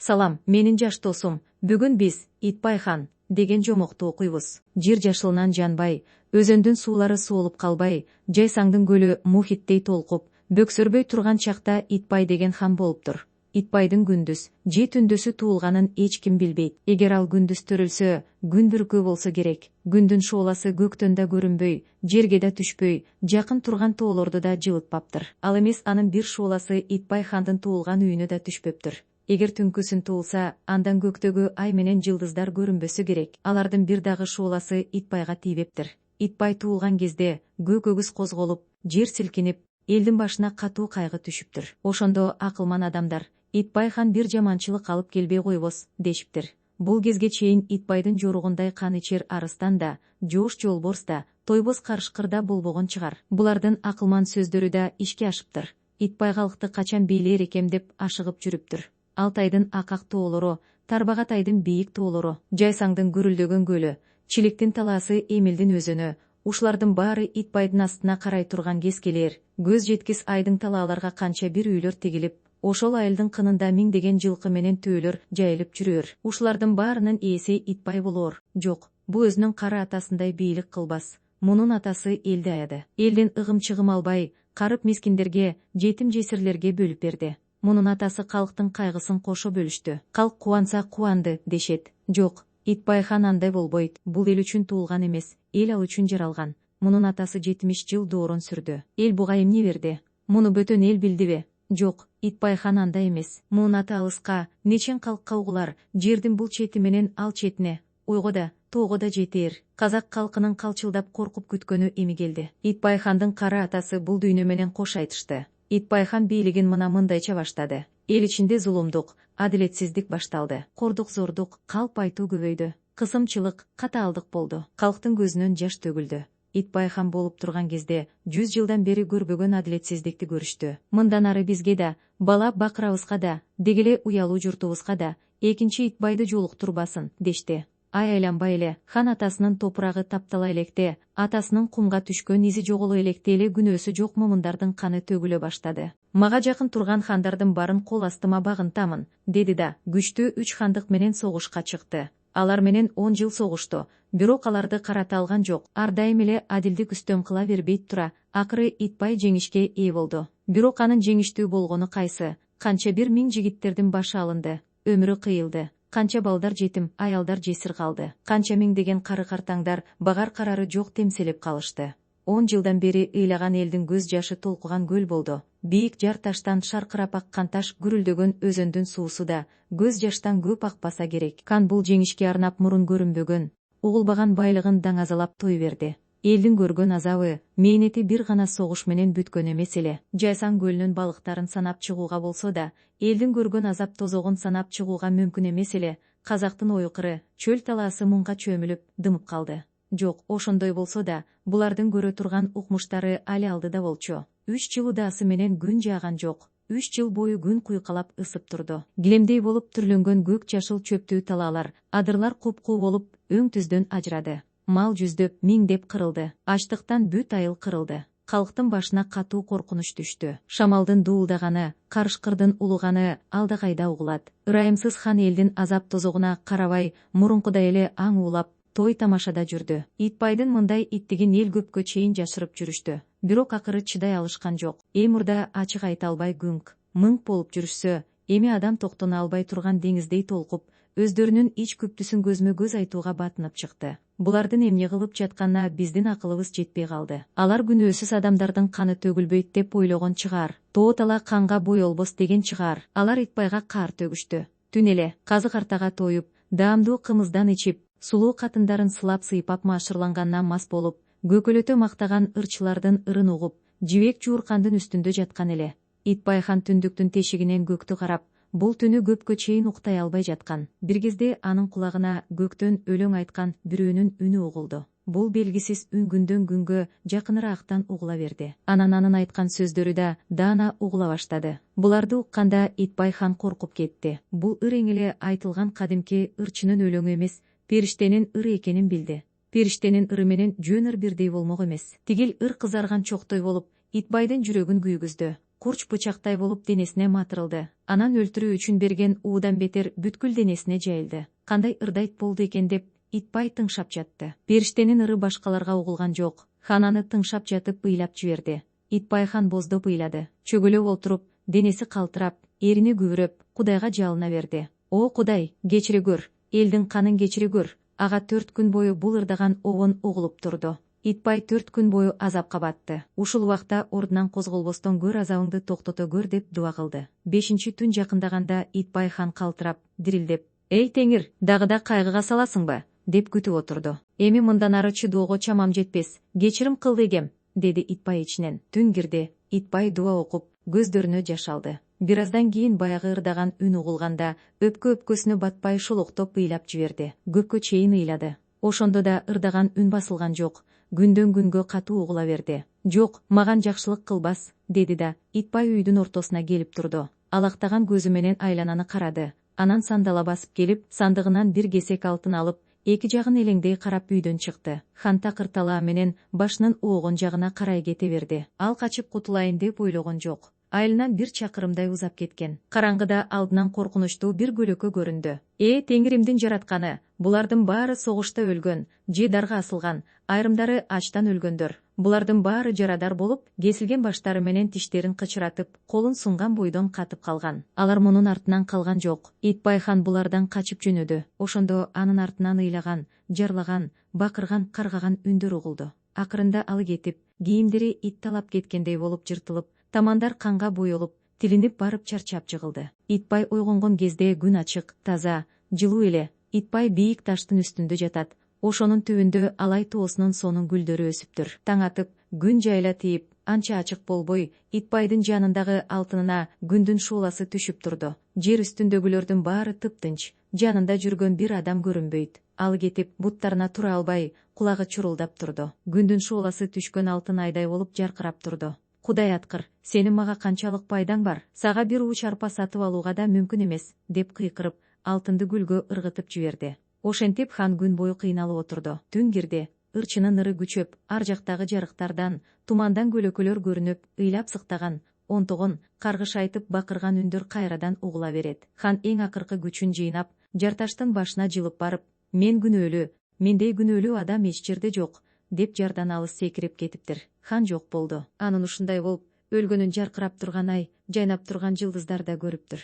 Салам, менин жаш досум. Бүгүн биз Итбай хан деген жомокту окуйбуз. Жер жашылынан жанбай, өзөндүн суулары суолуп калбай, жайсаңдын көлү мухиттей толкуп, бөксөрбөй турган чакта Итбай деген хан болуптур. Итбайдын күндүз же түндөсү туулганын эч ким билбейт. Эгер ал күндүз төрөлсө, күн бүркөө болсо керек. Күндүн шооласы көктөн да көрүнбөй, жерге да түшпөй, жакын турган тоолорду да жылытпаптыр. Ал эмес анын бир шооласы Итбай хандын туулган үйүнө да түшпөптүр. Эгер түнкүсүн туулса, андан көктөгү ай менен жылдыздар көрүнбөсү керек. Алардын бир дагы шооласы Итбайга тийбептир. Итбай туулган кезде көк өгүз козголуп, жер силкинип, элдин башына катуу кайгы түшүптүр. Ошондо акылман адамдар Итбай хан бир жаманчылык алып келбей койбос дешиптир. Бул кезге чейин Итбайдын жоругундай кан ичер арыстан да, жоош жолборс да, тойбос карышкыр да болбогон чыгар. Булардын акылман сөздөрү да ишке ашыптыр. Итбай калкты качан бийлер экем деп ашыгып жүрүптүр. Алтайдын акак тоолору, Тарбагатайдын бийик тоолору, Жайсаңдын гүрүлдөгөн көлү, Чилектин талаасы Эмилдин өзөнү, ушулардын баары Итбайдын астына карай турган кескелер, көз жеткис айдың талааларга канча бир үйлөр тигилип, ошол айылдын кынында миңдеген жылкы менен төөлөр жайылып жүрөр. Ушулардын баарынын ээси Итбай болоор. Жок, бул өзүнүн кара атасындай бийлик кылбас. Мунун атасы элди аяды. Элдин ыгым-чыгым албай, карып мискиндерге, жетим жесирлерге бөлүп берди. Мунун атасы калктын кайгысын кошо бөлүштү. Калк кубанса кубанды дешет. Жок, Итбай хан андай болбойт. Бул эл үчүн туулган эмес, эл ал үчүн жаралган. Мунун атасы 70 жыл доорон сүрдү. Эл буга эмне берди? Муну бөтөн эл билдиби? Жок, Итбай хан андай эмес. Мунун аты алыска, нечен калкка угулар, жердин бул чети менен ал четине, ойго да, тоого да жетээр. Казак калкынын калчылдап коркуп күткөнү эми келди. Итбай хандын кара атасы бул дүйнө менен кош айтышты. Итбай хан бийлигин мындайча баштады. Эл ичинде зулумдук, адилетсиздик башталды. Кордук-зордук, калп айтуу көбөйдү. Кысымчылык, катаалдык болду. Калктын көзүнөн жаш төгүлдү. Итбай хан болуп турган кезде 100 жылдан бери көрбөгөн адилетсиздикти көрүштү. Мындан ары бизге да, бала бакырабызга да, дегеле уялуу журтубузга да экинчи Итбайды жолуктурбасын дешти. Ай айланбай эле, хан атасынын топурагы таптала электе, атасынын кумга түшкөн изи жоголо электе эле күнөөсү жок момундардын каны төгүлө баштады. Мага жакын турган хандардын барын кол астыма багынтамын, деди да, күчтүү 3 хандык менен согушка чыкты. Алар менен 10 жыл согушту, бирок аларды карата алган жок. Ар дайым эле адилдик үстөм кыла бербейт тура, акыры Итбай жеңишке ээ болду. Бирок анын жеңиштүү болгону кайсы? Канча бир миң жигиттердин башы алынды, өмүрү кыйылды. Канча балдар жетим, аялдар жесир калды. Канча миңдеген кары картаңдар багар карары жок темселеп калышты. 10 жылдан бери ыйлаган элдин көз жашы толкуган көл болду. Бийик жар таштан шаркырап аккан таш гүрүлдөгөн өзөндүн суусу да көз жаштан көп акпаса керек. Кан бул жеңишке арнап мурун көрүнбөгөн, угулбаган байлыгын даңазалап той берди. Элдин көргөн азабы, мээнети бир гана согуш менен бүткөн эмес эле. Жайсаң көлүнүн балыктарын санап чыгууга болсо да, элдин көргөн азап тозогун санап чыгууга мүмкүн эмес эле. Казактын ойкыры, чөл талаасы мунга чөмүлүп, дымып калды. Жок, ошондой болсо да, булардын көрө турган укмуштары али алдыда болчу. 3 жыл удаасы менен күн жааган жок. 3 жыл бою күн куйкалап ысып турду. Килемдей болуп түрлөнгөн көк жашыл чөптүү талаалар, адырлар куп-куу болуп, өң түздөн ажырады. Мал жүздөп, миңдеп кырылды. Ачлыктан бүт айыл кырылды. Калктын башына катуу коркунуч түштү. Шамалдын дуулдаганы, карышкырдын улуганы алда кайда угулат. Ырайымсыз хан элдин азап тозогуна карабай, мурункудай эле аң уулап, той тамашада жүрдү. Итбайдын мындай иттигин эл көпкө чейин жашырып жүрүштү. Бирок акыры чыдай алышкан жок. Мурда ачык айта албай күңк, мыңк болуп жүрүшсө, эми адам токтоно албай турган деңиздей толкуп, өздөрүнүн ич күптүсүн көзмө көз айтууга батынып чыкты. Булардын эмне кылып жатканына биздин акылыбыз жетпей калды. Алар күнөөсүз адамдардын каны төгүлбөйт деп ойлогон чыгар. Тоо тала канга боелбос деген чыгар. Алар Итбайга каар төгүштү. Түн эле казык артага тоюп, даамдуу кымыздан ичип, сулуу катындарын сылап сыйпап маашырлангандан мас болуп, көкөлөтө мактаган ырчылардын ырын угуп, жибек жууркандын үстүндө жаткан эле. Итбай хан түндүктүн тешигинен көктү карап, бул түнү көпкө чейин уктай албай жаткан. Бир кезде анын кулагына көктөн өлөң айткан бирөөнүн үнү угулду. Бул белгисиз үн күндөн күнгө жакыныраактан угула берди. Анан анын айткан сөздөрү да даана угула баштады. Буларды укканда Итбай хан коркуп кетти. Бул ыр эңиле айтылган кадимки ырчынын өлөңү эмес, периштенин ыры экенин билди. Периштенин ыры менен жөн ыр бирдей болмок эмес. Тигил ыр кызарган чоктой болуп, Итбайдын жүрөгүн күйгүздү. курч бычактай болуп денесине матырылды. Анан өлтүрүү үчүн берген уудан бетер бүткүл денесине жайылды. Кандай ырдайт болду экен деп Итбай тыңшап жатты. Периштенин ыры башкаларга угулган жок. Хан аны тыңшап жатып ыйлап жиберди. Итбай хан боздоп ыйлады. Чөгөлөп отуруп, денеси калтырап, эрине күбүрөп, Кудайга жалына берди. О Кудай, кечире көр, элдин канын кечире көр. Ага 4 күн бою бул ырдаган обон угулуп турду. Итбай 4 күн бою азапка батты. Ушул убакта ордунан козголбостон көр, азабыңды токтото көр деп дуа кылды. 5-чи түн жакындаганда Итбай хан калтырап, дирилдеп, «Эй Теңир, дагы да кайгыга саласыңбы?» деп күтүп отурду. «Эми мындан ары чыдоого чамам жетпес. Кечирим кыл дегем», деди Итбай ичинен. Түн кирди. Итбай дуа окуп, көздөрүнө жаш алды. Бир аздан кийин баягы ырдаган үн угулганда, өпкө-өпкөсүнө батпай шолоктоп ыйлап жиберди. Көккө чейин ыйлады. Ошондо да ырдаган үн басылган жок. Күндөн күнгө катуу угула берди. «Жок, маган жакшылык кылбас», деди да Итбай үйдүн ортосуна келип турду. Алактаган көзү менен айлананы карады. Анан сандала басып келип, сандыгынан бир кесек алтын алып, эки жагын элеңдей карап үйдөн чыкты. Хан такыр талаа менен башынын оогон жагына карай кете берди. Ал качып кутулайын деп ойлогон жок. Айылынан 1 чакырымдай узап кеткен. Караңгыда алдынан коркунучтуу бир көлөкө көрүндү. Теңиримдин жаратканы, булардын баары согушта өлгөн, же дарга асылган, айрымдары ачтан өлгөндөр. Булардын баары жарадар болуп, кесилген баштары менен тиштерин кычыратып, колун сунган бойдон катып калган. Алар мунун артынан калган жок. Итбай хан булардан качып жөнөдү. Ошондо анын артынан ыйлаган, жарлаган, бакырган, каргаган үндөр угулду. Акырында ал кетип, кийимдери ит талап кеткендей болуп жыртылып, тамандар канга боелуп, тилинип барып чарчап жыгылды. Итбай ойгонгон кезде күн ачык, таза, жылуу эле. Итбай бийик таштын үстүндө жатат. Ошонун түбүндө алай тоосунун сонун гүлдөрү өсүптүр. Таң атып, күн жайла тийип, анча ачык болбой, Итбайдын жанындагы алтынына күндүн шууласы түшүп турду. Жер үстүндөгүлөрдүн баары тыптынч. Жанында жүргөн бир адам көрүнбөйт. Ал кетип, буттарына тура албай, кулагы чурулдап турду. Күндүн шууласы түшкөн алтын айдай болуп жаркырап турду. «Кудай аткыр, сенин мага канчалык пайдаң бар? Сага бир ууч арпа сатып алууга да мүмкүн эмес», деп кыйкырып, алтынды гүлгө ыргытып жиберди. Ошентип хан күн бою кыйналып отурду. Түн кирди. Ырчынын ыры күчөп, ар жактагы жарыктардан, тумандан көлөкөлөр көрүнүп, ыйлап сыктаган, онтогон, каргыш айтып бакырган үндөр кайрадан угула берет. Хан эң акыркы күчүн жыйнап, жарташтын башына жылып барып, «Мен күнөөлүү, мендей күнөөлүү адам эч жерде жок», деп жардан алыс секирип кетиптир. Хан жок болду. Анын ушундай болуп, өлгөнүн жаркырап турган ай, жайнап турган жылдыздар да көрүптүр.